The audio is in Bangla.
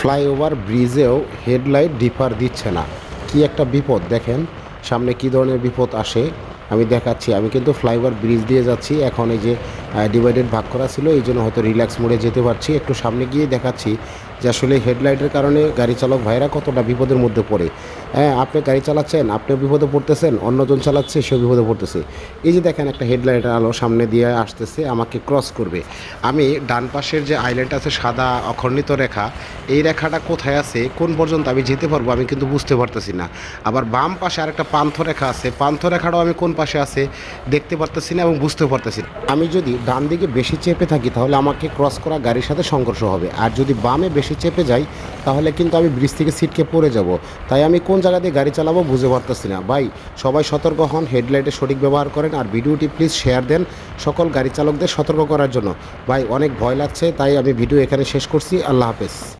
ফ্লাইওভার ব্রিজেও হেডলাইট ডিফার দিচ্ছে না, কি একটা বিপদ! দেখেন সামনে কি ধরনের বিপদ আসে আমি দেখাচ্ছি। আমি কিন্তু ফ্লাইওভার ব্রিজ দিয়ে যাচ্ছি, এখন এই যে ডিভাইডেড ভাগ করা ছিল এই জন্য হয়তো রিল্যাক্স মোডে যেতে পারছি। একটু সামনে গিয়ে দেখাচ্ছি যে আসলে হেডলাইটের কারণে গাড়ি চালক ভাইরা কতটা বিপদের মধ্যে পড়ে। হ্যাঁ, আপনি গাড়ি চালাচ্ছেন, আপনিও বিপদে পড়তেছেন, অন্যজন চালাচ্ছে সেও বিপদে পড়তেছে। এই যে দেখেন একটা হেডলাইটের আলো সামনে দিয়ে আসতেছে, আমাকে ক্রস করবে। আমি ডান পাশের যে আইল্যান্ড আছে সাদা অখণ্ডিত রেখা, এই রেখাটা কোথায় আছে, কোন পর্যন্ত আমি যেতে পারবো আমি কিন্তু বুঝতে পারতেছি না। আবার বাম পাশে আরেকটা পান্থ রেখা আছে, পান্থ রেখাটাও আমি কোন পাশে আছে দেখতে পারতেছি না এবং বুঝতেও পারতেছি না। আমি যদি ডান দিকে বেশি চেপে থাকি তাহলে আমাকে ক্রস করা গাড়ির সাথে সংঘর্ষ হবে, আর যদি বামে বেশি চেপে যাই তাহলে কিন্তু আমি ব্রিজ থেকে ছিটকে পড়ে যাব। তাই আমি কোন জায়গা দিয়ে গাড়ি চালাবো বুঝতে পারতেছি না। ভাই সবাই সতর্ক হন, হেডলাইটের সঠিক ব্যবহার করেন, আর ভিডিওটি প্লিজ শেয়ার দেন সকল গাড়ি চালকদের সতর্ক করার জন্য। ভাই অনেক ভয় লাগছে, তাই আমি ভিডিও এখানে শেষ করছি। আল্লাহ হাফেজ।